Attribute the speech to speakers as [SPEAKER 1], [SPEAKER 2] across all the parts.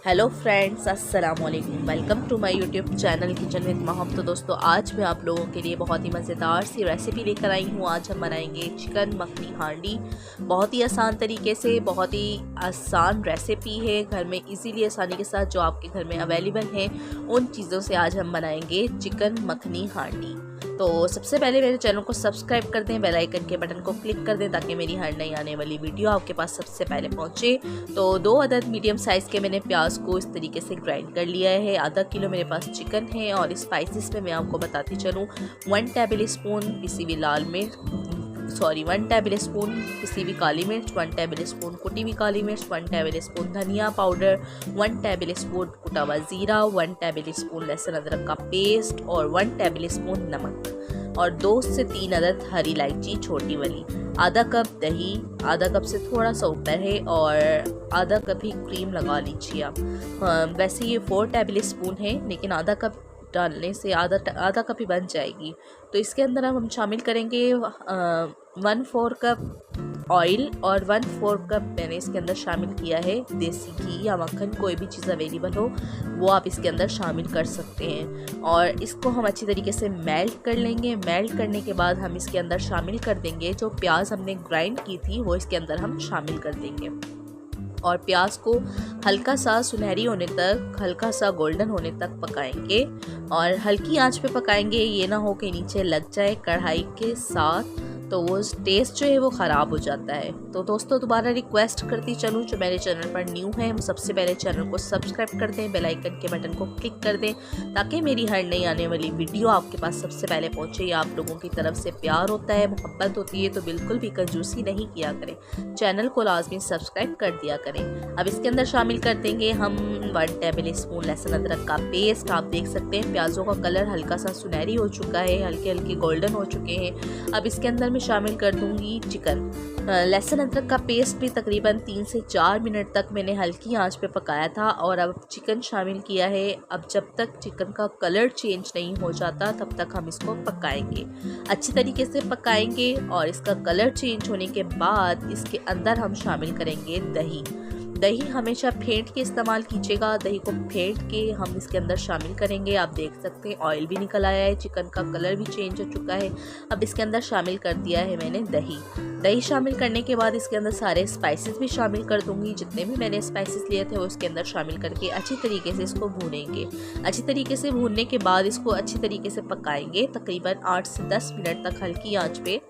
[SPEAKER 1] Hello friends, अस्सलाम वालेकुम। Welcome to my YouTube channel kitchen with Maham. तो दोस्तों, आज मैं आप लोगों के लिए बहुत ही मज़ेदार सी रेसिपी लेकर आई हूँ। आज हम बनाएंगे चिकन मखनी हांडी। बहुत ही आसान तरीके से, बहुत ही आसान रेसिपी है। घर में इजीली आसानी के साथ जो आपके घर में अवेलेबल है उन चीज़ों से आज हम बनाएंगे चिकन मखनी हांडी। तो सबसे पहले मेरे चैनल को सब्सक्राइब कर दें, बेल आइकन के बटन को क्लिक कर दें ताकि मेरी हर नई आने वाली वीडियो आपके पास सबसे पहले पहुंचे। तो 2 अदद मीडियम साइज़ के मैंने प्याज को इस तरीके से ग्राइंड कर लिया है। आधा किलो मेरे पास चिकन है। और स्पाइसेस में मैं आपको बताती चलूँ, 1 टेबल स्पून पिसी हुई लाल मिर्च, 1 टेबल स्पून पिसी हुई काली मिर्च, 1 टेबल स्पून कुटी हुई काली मिर्च, 1 टेबल स्पून धनिया पाउडर, 1 टेबल स्पून कुटा हुआ ज़ीरा, 1 टेबल स्पून लहसुन अदरक का पेस्ट और 1 टेबल स्पून नमक और 2 से 3 अदद हरी इलायची छोटी वाली। आधा कप दही, आधा कप से थोड़ा सा ऊपर है, और आधा कप ही क्रीम लगा लीजिए आप। वैसे ये 4 टेबल स्पून है, लेकिन आधा कप डालने से आधा कप ही बन जाएगी। तो इसके अंदर हम शामिल करेंगे 1/4 कप ऑयल और 1/4 कप मैंने इसके अंदर शामिल किया है देसी घी या मक्खन। कोई भी चीज़ अवेलेबल हो वो आप इसके अंदर शामिल कर सकते हैं। और इसको हम अच्छी तरीके से मेल्ट कर लेंगे। मेल्ट करने के बाद हम इसके अंदर शामिल कर देंगे जो प्याज हमने ग्राइंड की थी, वो इसके अंदर हम शामिल कर देंगे। और प्याज को हल्का सा सुनहरी होने तक, हल्का सा गोल्डन होने तक पकाएंगे। और हल्की आंच पे पकाएंगे, ये ना हो कि नीचे लग जाए कढ़ाई के साथ, तो वो टेस्ट जो है वो ख़राब हो जाता है। तो दोस्तों, दोबारा रिक्वेस्ट करती चलूँ, जो मेरे चैनल पर न्यू है वो सबसे पहले चैनल को सब्सक्राइब कर दें, बेल आइकन के बटन को क्लिक कर दें ताकि मेरी हर नई आने वाली वीडियो आपके पास सबसे पहले पहुँचे। ये आप लोगों की तरफ से प्यार होता है, मोहब्बत होती है, तो बिल्कुल भी कंजूसी नहीं किया करें। चैनल को लाजमी सब्सक्राइब कर दिया करें। अब इसके अंदर शामिल कर देंगे हम 1 टेबल स्पून लहसुन अदरक का पेस्ट। आप देख सकते हैं प्याज़ों का कलर हल्का सा सुनहरी हो चुका है, हल्के हल्के गोल्डन हो चुके हैं। अब इसके अंदर मैं शामिल कर दूंगी चिकन। लहसुन अदरक का पेस्ट भी तकरीबन 3 से 4 मिनट तक मैंने हल्की आंच पे पकाया था। और अब चिकन शामिल किया है। अब जब तक चिकन का कलर चेंज नहीं हो जाता तब तक हम इसको पकाएंगे, अच्छी तरीके से पकाएंगे। और इसका कलर चेंज होने के बाद इसके अंदर हम शामिल करेंगे दही। दही हमेशा फेंट के इस्तेमाल कीजिएगा। दही को फेंट के हम इसके अंदर शामिल करेंगे। आप देख सकते हैं ऑयल भी निकल आया है, चिकन का कलर भी चेंज हो चुका है। अब इसके अंदर शामिल कर दिया है मैंने दही। दही शामिल करने के बाद इसके अंदर सारे स्पाइसेस भी शामिल कर दूंगी। जितने भी मैंने स्पाइसेस लिए थे वो इसके अंदर शामिल करके अच्छी तरीके से इसको भूनेंगे। अच्छी तरीके से भूनने के बाद इसको अच्छी तरीके से पकाएंगे। तकरीबन 8 से 10 मिनट तक हल्की आंच पे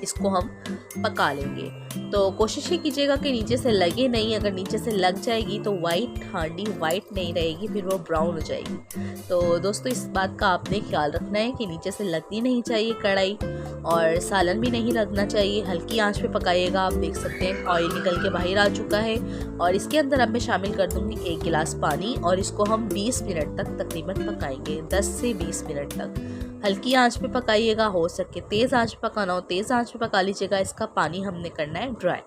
[SPEAKER 1] इसको हम पका लेंगे। तो कोशिश ही कीजिएगा कि नीचे से लगे नहीं। अगर नीचे से लग जाएगी तो हांडी वाइट नहीं रहेगी, फिर वो ब्राउन हो जाएगी। तो दोस्तों, इस बात का आपने ख्याल रखना है कि नीचे से लगनी नहीं चाहिए कढ़ाई, और सालन भी नहीं लगना चाहिए। हल्की आंच पे पकाइएगा। आप देख सकते हैं ऑयल निकल के बाहर आ चुका है। और इसके अंदर अब मैं शामिल कर दूंगी 1 गिलास पानी, और इसको हम 20 मिनट तक तकरीबन पकाएंगे, 10 से 20 मिनट तक। हल्की आंच पे पकाइएगा। हो सके तेज़ आंच पे पकाना हो तेज़ आंच पे पका लीजिएगा। इसका पानी हमने करना है ड्राई।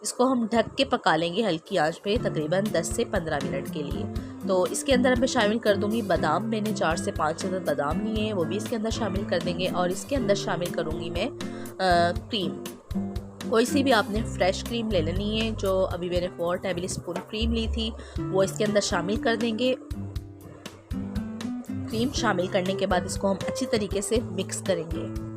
[SPEAKER 1] इसको हम ढक के पका लेंगे हल्की आंच पे तकरीबन 10 से 15 मिनट के लिए। तो इसके अंदर मैं शामिल कर दूंगी बादाम। मैंने 4 से 5 अदद बादाम लिए हैं, वो भी इसके अंदर शामिल कर देंगे। और इसके अंदर शामिल करूँगी मैं क्रीम। कोई सी भी आपने फ्रेश क्रीम ले लेनी है। जो अभी मैंने 4 टेबल स्पून क्रीम ली थी वो इसके अंदर शामिल कर देंगे। क्रीम शामिल करने के बाद इसको हम अच्छी तरीके से मिक्स करेंगे।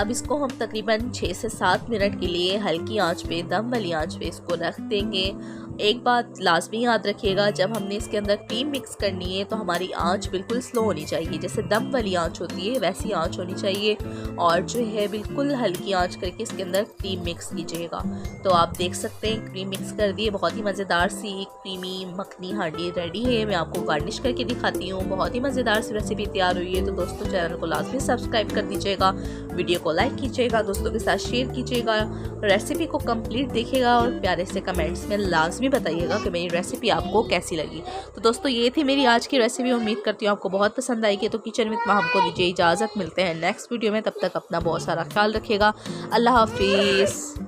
[SPEAKER 1] अब इसको हम तकरीबन 6 से 7 मिनट के लिए हल्की आंच पे, दम वाली आंच पे इसको रख देंगे। एक बात लाजमी याद रखिएगा, जब हमने इसके अंदर क्रीम मिक्स करनी है तो हमारी आंच बिल्कुल स्लो होनी चाहिए। जैसे दम वाली आंच होती है वैसी आंच होनी चाहिए। और जो है बिल्कुल हल्की आंच करके इसके अंदर क्रीम मिक्स कीजिएगा। तो आप देख सकते हैं क्रीम मिक्स कर दिए। बहुत ही मज़ेदार सी क्रीमी मखनी हांडी रेडी है। मैं आपको गार्निश करके दिखाती हूँ। बहुत ही मज़ेदार सी रेसिपी तैयार हुई है। तो दोस्तों, चैनल को लाजमी सब्सक्राइब कर दीजिएगा, वीडियो को लाइक कीजिएगा, दोस्तों के साथ शेयर कीजिएगा, रेसिपी को कंप्लीट देखिएगा और प्यारे से कमेंट्स में लाजमी बताइएगा कि मेरी रेसिपी आपको कैसी लगी। तो दोस्तों, ये थी मेरी आज की रेसिपी। उम्मीद करती हूँ आपको बहुत पसंद आएगी। तो किचन विद महम को दीजिए इजाज़त। मिलते हैं नेक्स्ट वीडियो में। तब तक अपना बहुत सारा ख्याल रखिएगा। अल्लाह हाफिज़।